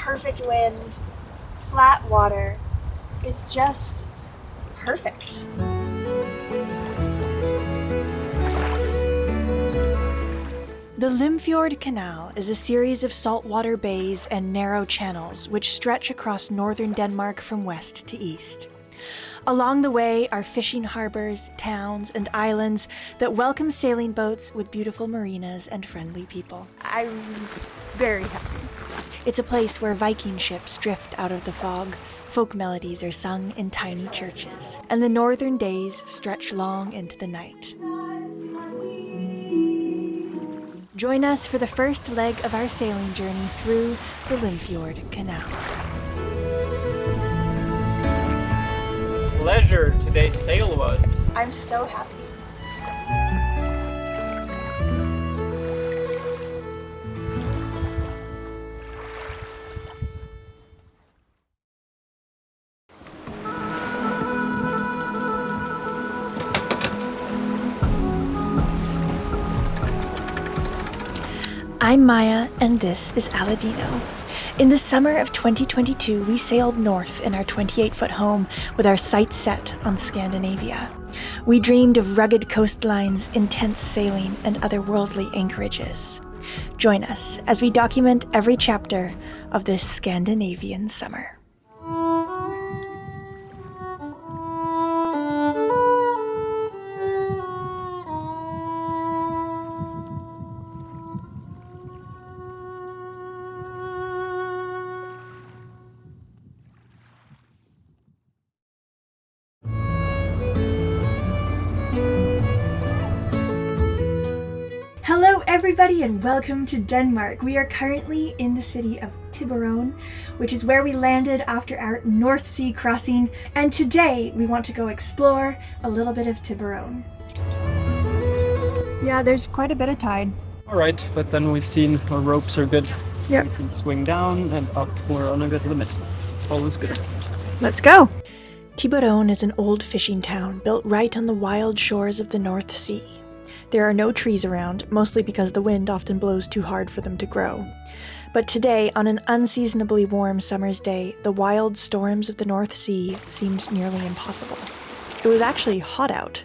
perfect wind, flat water. It's just perfect. The Limfjord Canal is a series of saltwater bays and narrow channels which stretch across northern Denmark from west to east. Along the way are fishing harbors, towns, and islands that welcome sailing boats with beautiful marinas and friendly people. I'm very happy. It's a place where Viking ships drift out of the fog, folk melodies are sung in tiny churches, and the northern days stretch long into the night. Join us for the first leg of our sailing journey through the Limfjord Canal. Pleasure today sail was. I'm so happy. I'm Maya, and this is Aladino. In the summer of 2022, we sailed north in our 28-foot home with our sights set on Scandinavia. We dreamed of rugged coastlines, intense sailing, and otherworldly anchorages. Join us as we document every chapter of this Scandinavian summer. Hello everybody and welcome to Denmark. We are currently in the city of Thyborøn, which is where we landed after our North Sea crossing, and today we want to go explore a little bit of Thyborøn. Yeah, there's quite a bit of tide. Alright, but then we've seen our ropes are good. Yep. We can swing down and up. We're on a good limit. All is good. Let's go! Thyborøn is an old fishing town built right on the wild shores of the North Sea. There are no trees around, mostly because the wind often blows too hard for them to grow. But today, on an unseasonably warm summer's day, the wild storms of the North Sea seemed nearly impossible. It was actually hot out.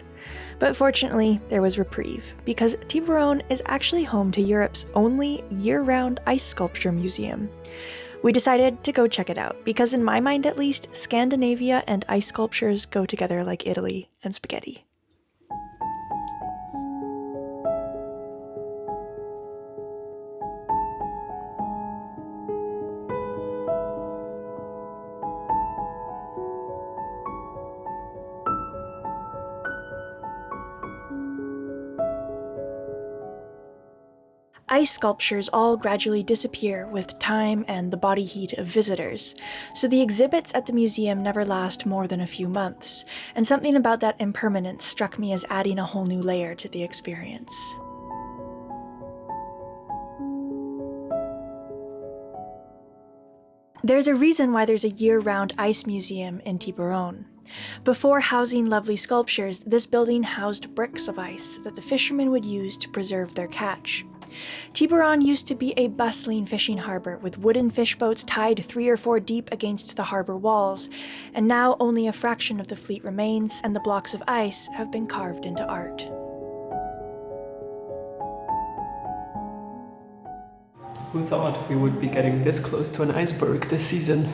But fortunately, there was reprieve, because Thyborøn is actually home to Europe's only year-round ice sculpture museum. We decided to go check it out, because in my mind at least, Scandinavia and ice sculptures go together like Italy and spaghetti. Ice sculptures all gradually disappear with time and the body heat of visitors, so the exhibits at the museum never last more than a few months, and something about that impermanence struck me as adding a whole new layer to the experience. There's a reason why there's a year-round ice museum in Thyborøn. Before housing lovely sculptures, this building housed bricks of ice that the fishermen would use to preserve their catch. Thyborøn used to be a bustling fishing harbor with wooden fish boats tied 3 or 4 deep against the harbor walls, and now only a fraction of the fleet remains, and the blocks of ice have been carved into art. Who thought we would be getting this close to an iceberg this season?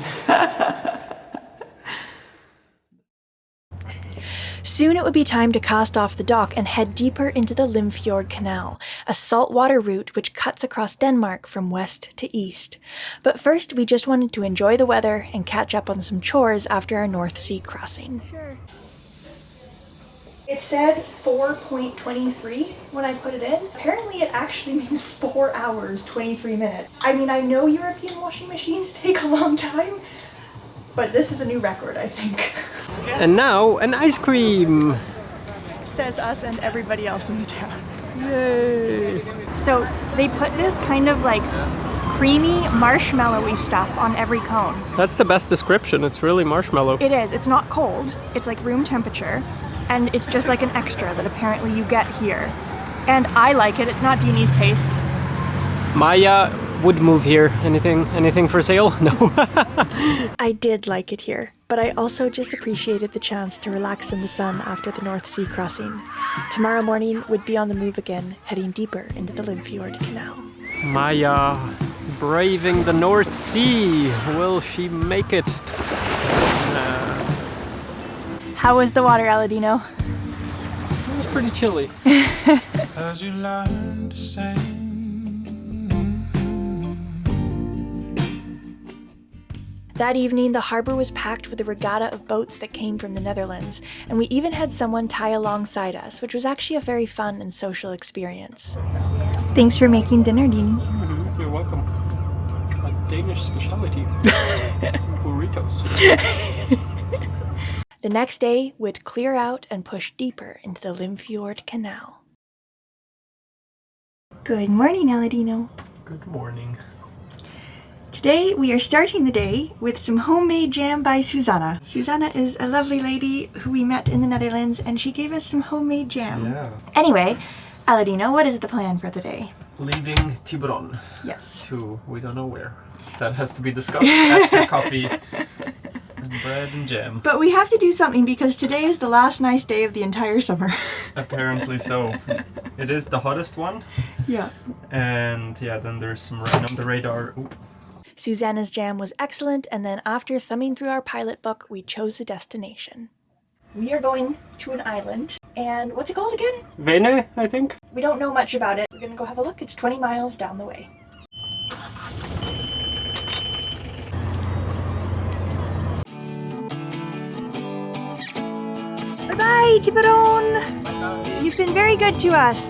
Soon it would be time to cast off the dock and head deeper into the Limfjord Canal, a saltwater route which cuts across Denmark from west to east. But first, we just wanted to enjoy the weather and catch up on some chores after our North Sea crossing. Sure. It said 4.23 when I put it in. Apparently it actually means 4 hours, 23 minutes. I mean, I know European washing machines take a long time, but this is a new record, I think. And now, an ice cream! Says us and everybody else in the town. Yay! So they put this kind of like creamy, marshmallowy stuff on every cone. That's the best description, it's really marshmallow. It is. It's not cold. It's like room temperature. And it's just like an extra that apparently you get here. And I like it. It's not Deanie's taste. Maya would move here. Anything for sale? No. I did like it here, but I also just appreciated the chance to relax in the sun after the North Sea crossing. Tomorrow morning would be on the move again, heading deeper into the Limfjord Canal. Maja, braving the North Sea. Will she make it? How was the water, Aladino? It was pretty chilly. As you learn to sing. That evening, the harbor was packed with a regatta of boats that came from the Netherlands, and we even had someone tie alongside us, which was actually a very fun and social experience. Thanks for making dinner, Dini. You're welcome. A Danish specialty. Burritos. The next day would clear out and push deeper into the Limfjord Canal. Good morning, Aladino. Good morning. Today we are starting the day with some homemade jam by Susanna. Susanna is a lovely lady who we met in the Netherlands, and she gave us some homemade jam. Yeah. Anyway, Aladino, what is the plan for the day? Leaving Thyborøn Yes. to we don't know where. That has to be discussed after coffee and bread and jam. But we have to do something because today is the last nice day of the entire summer. Apparently so. It is the hottest one. Yeah. And yeah, then there's some rain on the radar. Ooh. Susanna's jam was excellent, and then after thumbing through our pilot book, we chose a destination. We are going to an island, and what's it called again? Venø, I think. We don't know much about it. We're gonna go have a look. It's 20 miles down the way. Bye-bye, Thyborøn! You've been very good to us.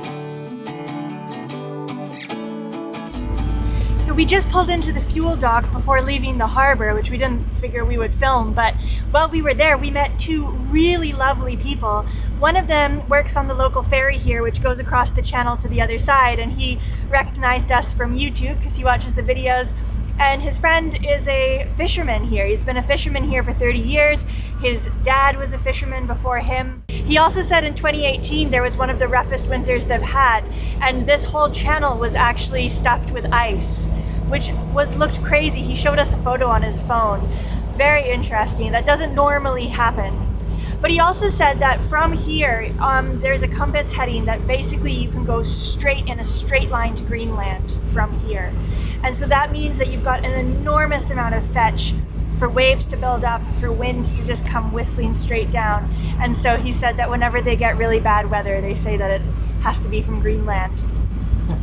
So we just pulled into the fuel dock before leaving the harbor, which we didn't figure we would film, but while we were there, we met two really lovely people. One of them works on the local ferry here, which goes across the channel to the other side, and he recognized us from YouTube because he watches the videos. And his friend is a fisherman here. He's been a fisherman here for 30 years. His dad was a fisherman before him. He also said in 2018 there was one of the roughest winters they've had, and this whole channel was actually stuffed with ice, which looked crazy. He showed us a photo on his phone. Very interesting. That doesn't normally happen. But he also said that from here, there's a compass heading that basically you can go straight in a straight line to Greenland from here. And so that means that you've got an enormous amount of fetch for waves to build up, for wind to just come whistling straight down. And so he said that whenever they get really bad weather, they say that it has to be from Greenland.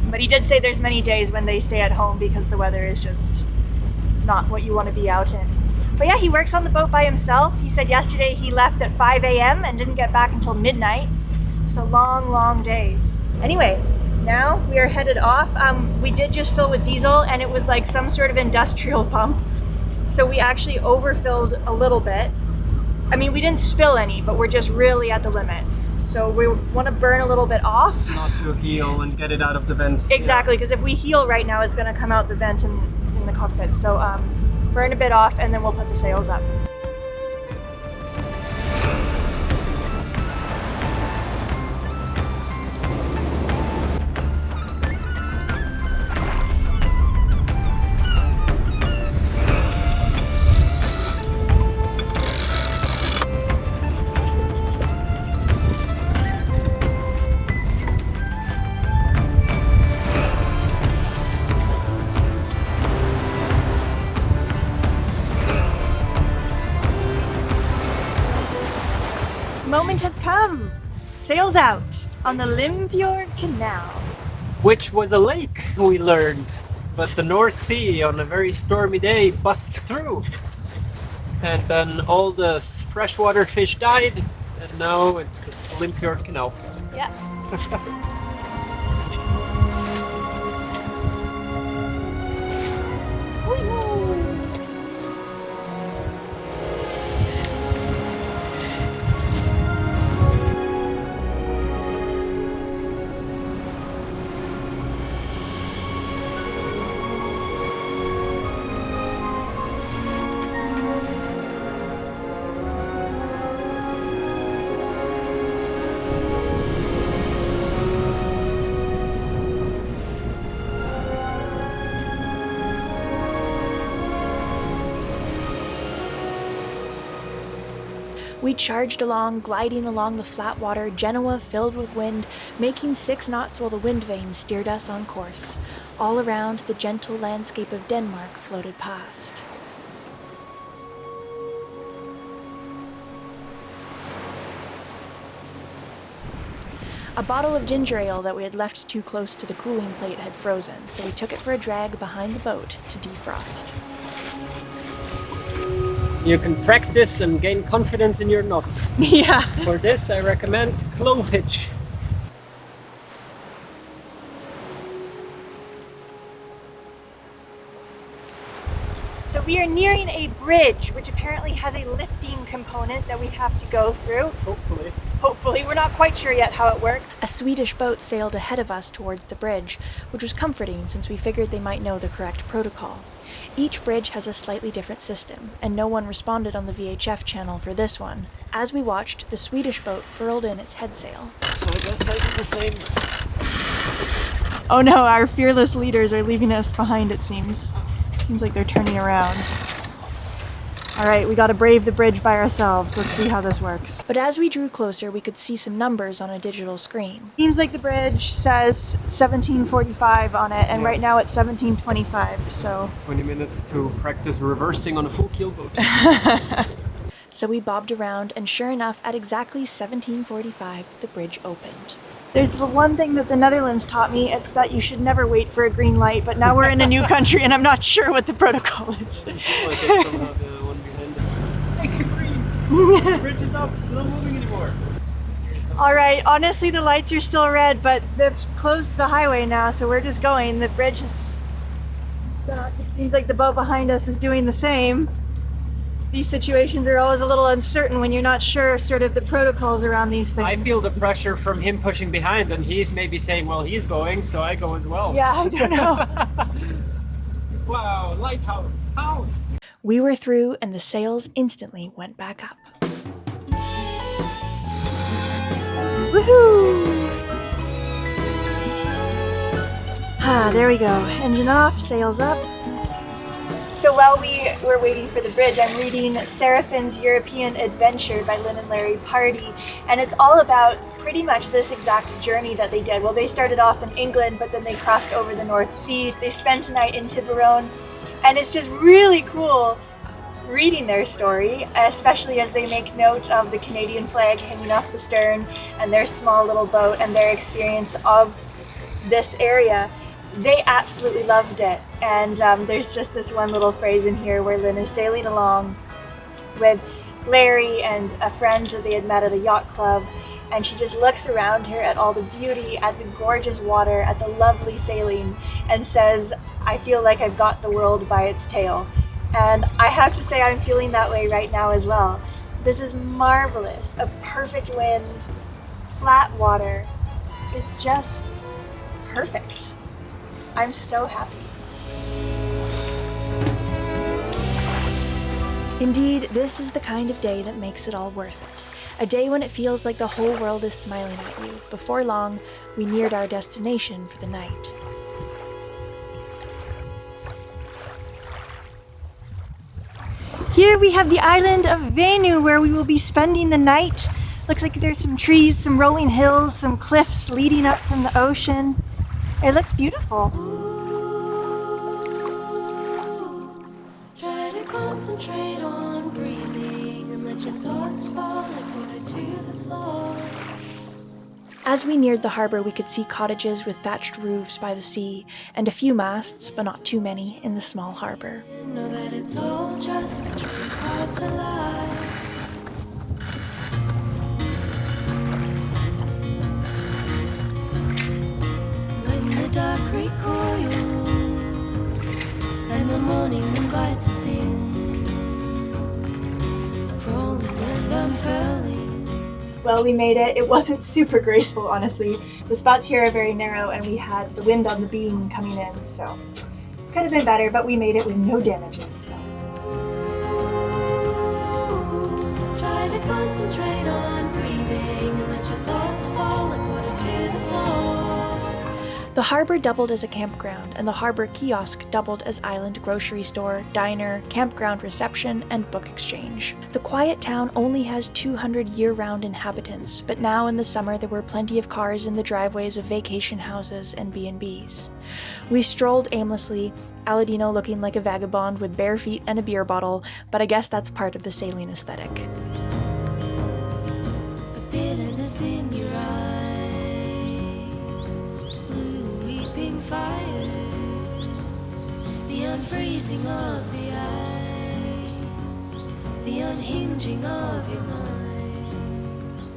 But he did say there's many days when they stay at home because the weather is just not what you want to be out in. But yeah, he works on the boat by himself. He said yesterday he left at 5 a.m. and didn't get back until midnight. So long, long days. Anyway, now we are headed off. We did just fill with diesel, and it was like some sort of industrial pump. So we actually overfilled a little bit. I mean, we didn't spill any, but we're just really at the limit. So we want to burn a little bit off. Not to heel and get it out of the vent. Exactly, because if we heel right now, it's going to come out the vent in the cockpit. So burn a bit off, and then we'll put the sails up. Moment has come. Sails out on the Limfjord Canal. Which was a lake, we learned. But the North Sea on a very stormy day busts through. And then all the freshwater fish died, and now it's the Limfjord Canal. Yeah. We charged along, gliding along the flat water, Genoa filled with wind, making 6 knots while the wind vane steered us on course. All around, the gentle landscape of Denmark floated past. A bottle of ginger ale that we had left too close to the cooling plate had frozen, so we took it for a drag behind the boat to defrost. You can practice and gain confidence in your knots. Yeah. For this, I recommend clove hitch. So we are nearing a bridge, which apparently has a lifting component that we have to go through. Hopefully. Hopefully, we're not quite sure yet how it works. A Swedish boat sailed ahead of us towards the bridge, which was comforting since we figured they might know the correct protocol. Each bridge has a slightly different system, and no one responded on the VHF channel for this one. As we watched, the Swedish boat furled in its headsail. So I guess I did the same. Oh no, our fearless leaders are leaving us behind, it seems. Seems like they're turning around. Alright, we gotta brave the bridge by ourselves. Let's see how this works. But as we drew closer, we could see some numbers on a digital screen. Seems like the bridge says 1745 on it, and right now it's 1725, so... 20 minutes to practice reversing on a full keel boat. So we bobbed around, and sure enough, at exactly 1745, the bridge opened. There's the one thing that the Netherlands taught me, it's that you should never wait for a green light, but now we're in a new country and I'm not sure what the protocol is. Like it's somehow the one behind it. Thank you, green. The bridge is up, it's not moving anymore. Alright, honestly the lights are still red, but they've closed the highway now, so we're just going. The bridge is stopped. It seems like the boat behind us is doing the same. These situations are always a little uncertain when you're not sure sort of the protocols around these things. I feel the pressure from him pushing behind, and he's maybe saying, well, he's going, so I go as well. Yeah, I don't know. Wow, lighthouse, house! We were through, and the sails instantly went back up. Woohoo! Ah, there we go. Engine off, sails up. So while we were waiting for the bridge, I'm reading Seraphin's European Adventure by Lynn and Larry Pardey, and it's all about pretty much this exact journey that they did. Well, they started off in England, but then they crossed over the North Sea. They spent a night in Thyborøn, and it's just really cool reading their story, especially as they make note of the Canadian flag hanging off the stern and their small little boat and their experience of this area. They absolutely loved it, and there's just this one little phrase in here where Lynn is sailing along with Larry and a friend that they had met at a yacht club, and she just looks around her at all the beauty, at the gorgeous water, at the lovely sailing, and says, I feel like I've got the world by its tail. And I have to say I'm feeling that way right now as well. This is marvelous. A perfect wind, flat water. It's just perfect. I'm so happy. Indeed, this is the kind of day that makes it all worth it. A day when it feels like the whole world is smiling at you. Before long, we neared our destination for the night. Here we have the island of Venø, where we will be spending the night. Looks like there's some trees, some rolling hills, some cliffs leading up from the ocean. It looks beautiful. Try to concentrate on breathing and let your thoughts fall like water to the floor. As we neared the harbor, we could see cottages with thatched roofs by the sea, and a few masts, but not too many, in the small harbor. Know that it's all just the truth of the lie. When the dark recoils and the morning invites us in, crawling and unfurling. Well, we made it. It wasn't super graceful, honestly. The spots here are very narrow, and we had the wind on the beam coming in, so could have been better, but we made it with no damages. So. Try to concentrate on breathing and let your thoughts fall like water to the floor. The harbor doubled as a campground, and the harbor kiosk doubled as island grocery store, diner, campground reception, and book exchange. The quiet town only has 200 year-round inhabitants, but now in the summer there were plenty of cars in the driveways of vacation houses and B&Bs. We strolled aimlessly, Aladino looking like a vagabond with bare feet and a beer bottle, but I guess that's part of the saline aesthetic. The bitterness in your eyes, blue weeping fire, the unfreezing of the eye, the unhinging of your mind.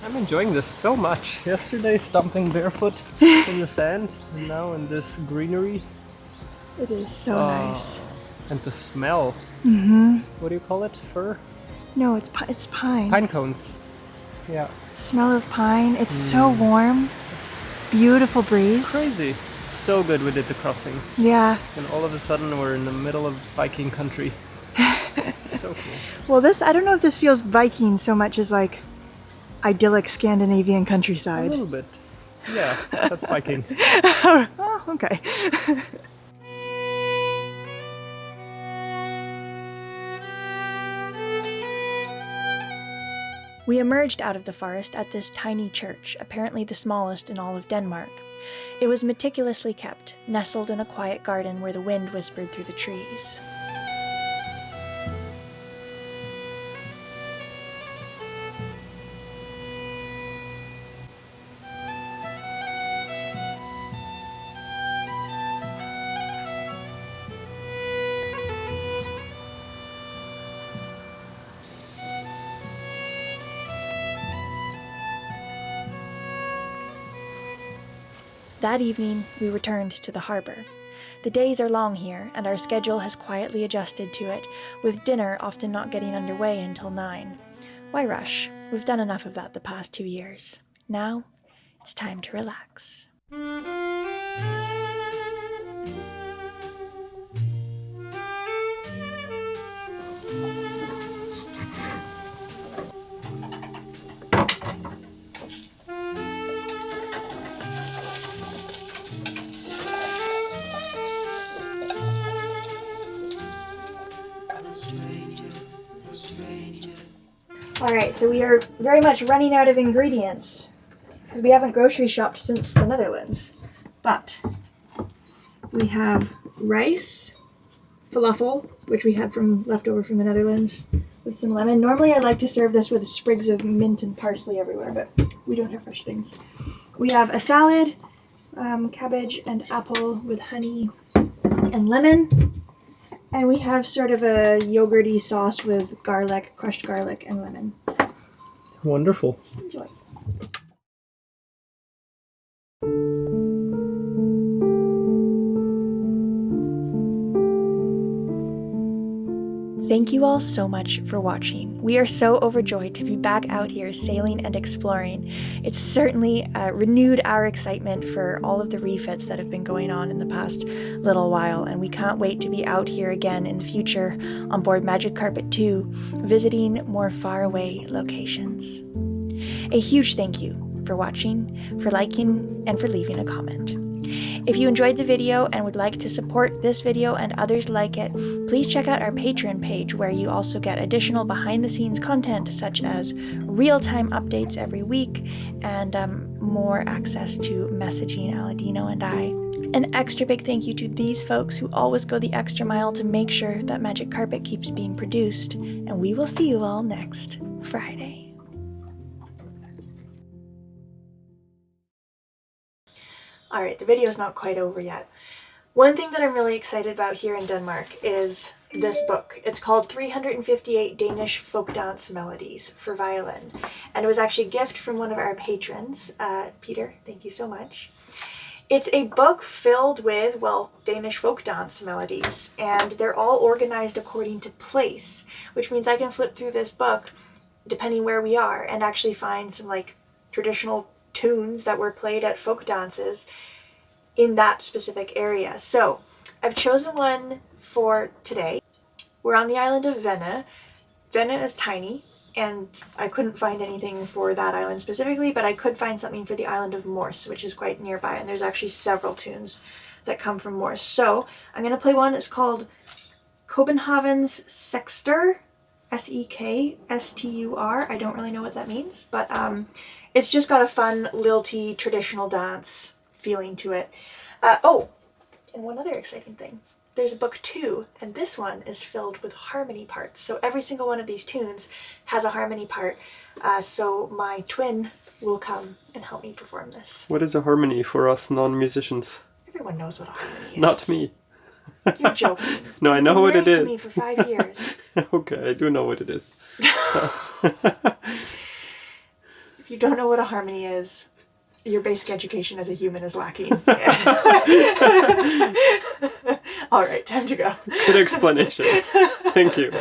I'm enjoying this so much. Yesterday stomping barefoot in the sand, and now in this greenery. It is so nice. And the smell. What do you call it? Fir? No, it's pine. Pine cones. Yeah. Smell of pine. It's so warm. Beautiful breeze. It's crazy. So good we did the crossing. Yeah. And all of a sudden we're in the middle of Viking country. So cool. Well, I don't know if this feels Viking so much as like idyllic Scandinavian A countryside. little bit. Yeah, that's Viking. Oh, okay. We emerged out of the forest at this tiny church, apparently the smallest in all of Denmark. It was meticulously kept, nestled in a quiet garden where the wind whispered through the trees. That evening, we returned to the harbor. The days are long here, and our schedule has quietly adjusted to it, with dinner often not getting underway until 9. Why rush? We've done enough of that the past 2 years. Now, it's time to relax. Alright, so we are very much running out of ingredients because we haven't grocery shopped since the Netherlands. But we have rice, falafel, which we had leftover from the Netherlands, with some lemon. Normally I like to serve this with sprigs of mint and parsley everywhere, but we don't have fresh things. We have a salad, cabbage and apple with honey and lemon. And we have sort of a yogurty sauce with garlic, crushed garlic, and lemon. Wonderful. Enjoy. Thank you all so much for watching. We are so overjoyed to be back out here sailing and exploring. It's certainly renewed our excitement for all of the refits that have been going on in the past little while, and we can't wait to be out here again in the future on board Magic Carpet 2, visiting more faraway locations. A huge thank you for watching, for liking, and for leaving a comment. If you enjoyed the video and would like to support this video and others like it, please check out our Patreon page where you also get additional behind-the-scenes content such as real-time updates every week and more access to messaging Aladino and I. An extra big thank you to these folks who always go the extra mile to make sure that Magic Carpet keeps being produced, and we will see you all next Friday. Alright, the video's not quite over yet. One thing that I'm really excited about here in Denmark is this book. It's called 358 Danish Folk Dance Melodies for Violin. And it was actually a gift from one of our patrons, Peter, thank you so much. It's a book filled with, well, Danish folk dance melodies, and they're all organized according to place, which means I can flip through this book depending where we are and actually find some like traditional tunes that were played at folk dances in that specific area. So I've chosen one for today. We're on the island of Venø. Venø is tiny, and I couldn't find anything for that island specifically, but I could find something for the island of Morse, which is quite nearby, and there's actually several tunes that come from Morse. So I'm going to play one. It's called Copenhagen's Sekstur, Sekstur. I don't really know what that means, but it's just got a fun, lilty, traditional dance feeling to it. Oh, and one other exciting thing. There's a book 2, and this one is filled with harmony parts. So every single one of these tunes has a harmony part. So my twin will come and help me perform this. What is a harmony for us non-musicians? Everyone knows what a harmony is. Not me. You're joking. No, I know what it is. You've been married to me for 5 years. Okay, I do know what it is. If you don't know what a harmony is, your basic education as a human is lacking. All right, time to go. Good explanation. Thank you.